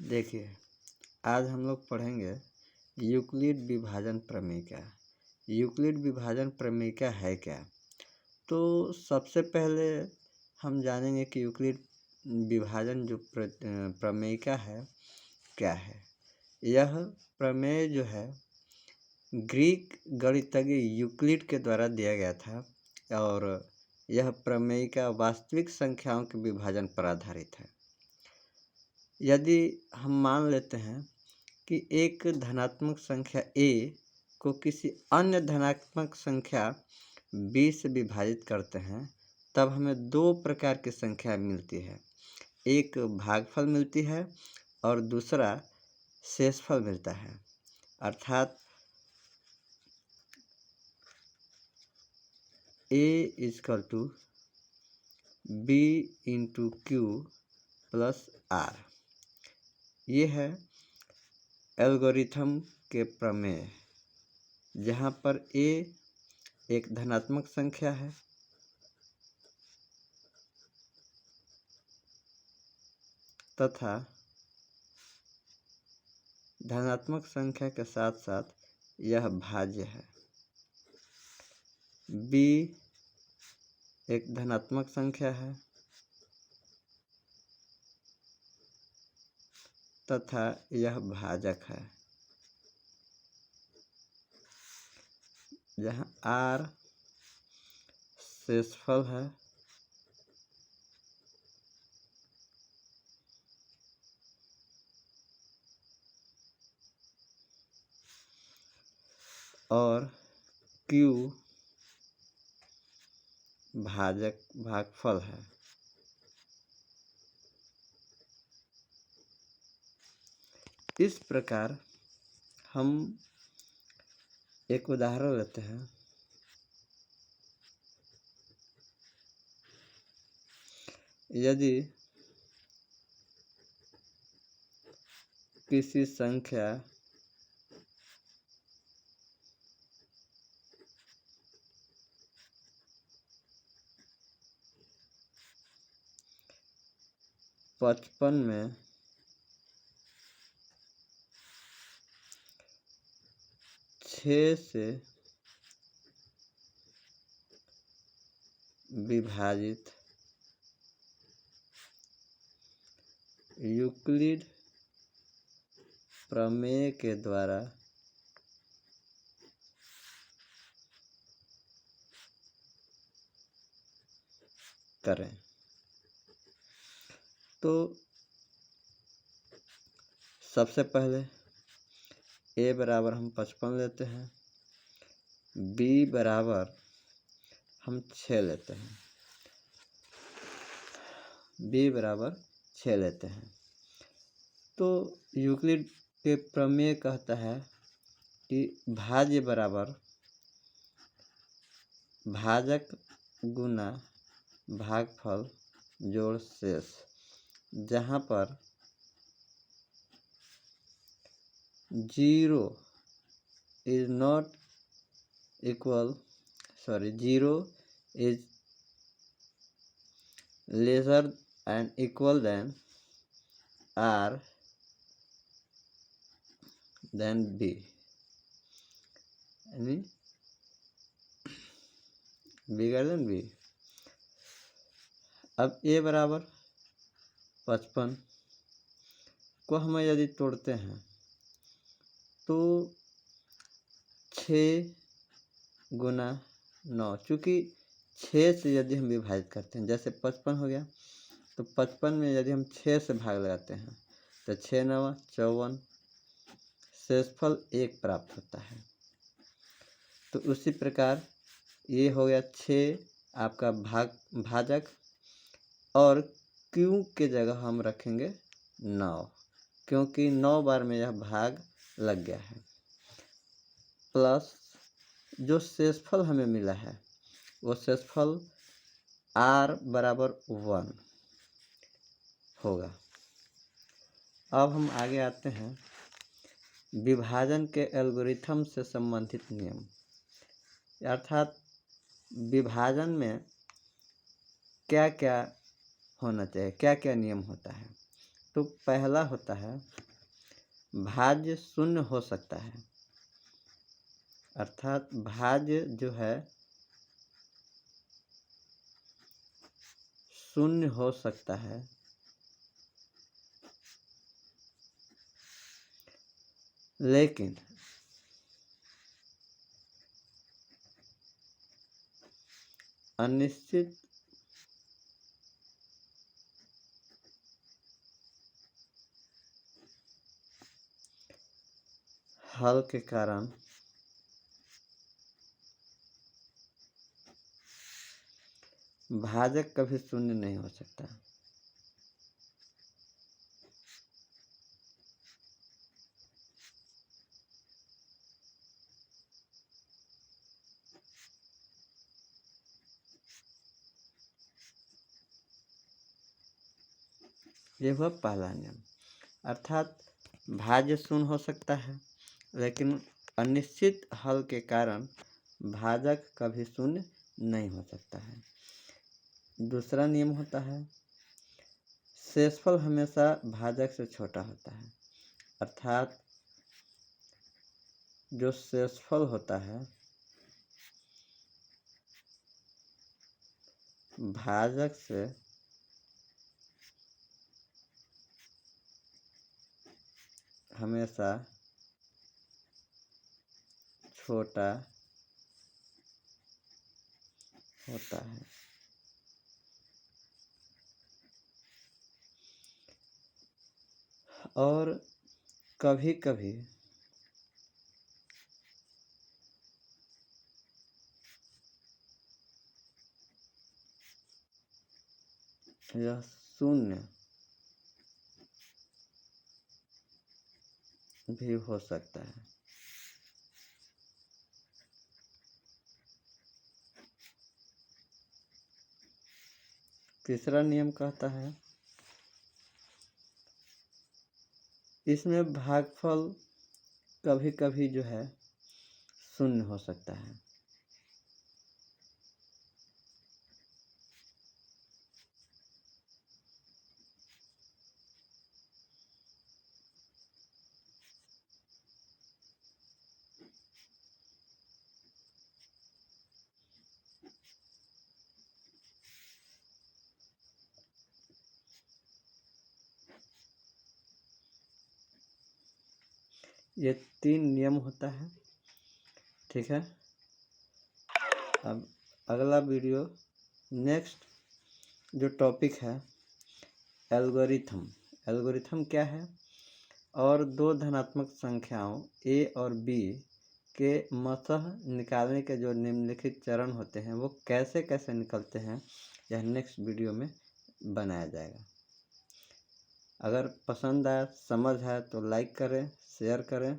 देखिए, आज हम लोग पढ़ेंगे यूक्लिड विभाजन प्रमेय। यूक्लिड विभाजन प्रमेय है क्या? तो सबसे पहले हम जानेंगे कि यूक्लिड विभाजन जो प्रमेय है क्या है। यह प्रमेय जो है ग्रीक गणितज्ञ यूक्लिड के द्वारा दिया गया था और यह प्रमेय वास्तविक संख्याओं के विभाजन पर आधारित है। यदि हम मान लेते हैं कि एक धनात्मक संख्या a को किसी अन्य धनात्मक संख्या b से विभाजित करते हैं, तब हमें दो प्रकार की संख्या मिलती है। एक भागफल मिलती है और दूसरा शेषफल मिलता है। अर्थात a = b × q + r। ये है एल्गोरिथम के प्रमेय, जहाँ पर a एक धनात्मक संख्या है तथा धनात्मक संख्या के साथ साथ यह भाज्य है। b एक धनात्मक संख्या है तथा यह भाजक है, जहाँ r शेषफल है और q भागफल है। इस प्रकार हम एक उदाहरण लेते हैं। यदि किसी संख्या पचपन में 6 से विभाजित यूक्लिड प्रमेय के द्वारा करें, तो सबसे पहले a बराबर हम 55 लेते हैं, b बराबर हम 6 लेते हैं, तो यूक्लिड के प्रमेय कहता है कि भाज्य बराबर भाजक गुना भागफल जोड़ शेष, जहाँ पर 0 is lesser and equal than r than b, यानी बिगर देन b। अब a बराबर 55 को हम यदि तोड़ते हैं तो 6 गुना 9, चूँकि 6 से यदि हम विभाजित करते हैं, जैसे 55 हो गया तो 55 में यदि हम 6 से भाग लगाते हैं तो 6 9 54, शेषफल 1 प्राप्त होता है। तो उसी प्रकार ये हो गया 6 आपका भाजक और q के जगह हम रखेंगे 9, क्योंकि 9 बार में यह भाग लग गया है, प्लस जो शेषफल हमें मिला है वो शेषफल r बराबर 1 होगा। अब हम आगे आते हैं विभाजन के एल्गोरिथम से संबंधित नियम, अर्थात विभाजन में क्या क्या होना चाहिए, क्या क्या नियम होता है। तो पहला होता है भाज्य शून्य हो सकता है, अर्थात भाज्य जो है शून्य हो सकता है, लेकिन अनिश्चित हल के कारण भाजक कभी शून्य नहीं हो सकता। ये हुआ पहला नियम, अर्थात भाज्य शून्य हो सकता है लेकिन अनिश्चित हल के कारण भाजक कभी शून्य नहीं हो सकता है। दूसरा नियम होता है शेषफल हमेशा भाजक से छोटा होता है, अर्थात जो शेषफल होता है भाजक से हमेशा छोटा होता है। और कभी कभी यह शून्य भी हो सकता है। तीसरा नियम कहता है इसमें भागफल कभी कभी जो है शून्य हो सकता है। ये 3 नियम होता है, ठीक है। अब अगला वीडियो नेक्स्ट जो टॉपिक है एल्गोरिथम। एल्गोरिथम क्या है और दो धनात्मक संख्याओं a और b के मतः निकालने के जो निम्नलिखित चरण होते हैं वो कैसे कैसे निकलते हैं, यह नेक्स्ट वीडियो में बनाया जाएगा। अगर पसंद आया, समझ है तो लाइक करें, शेयर करें।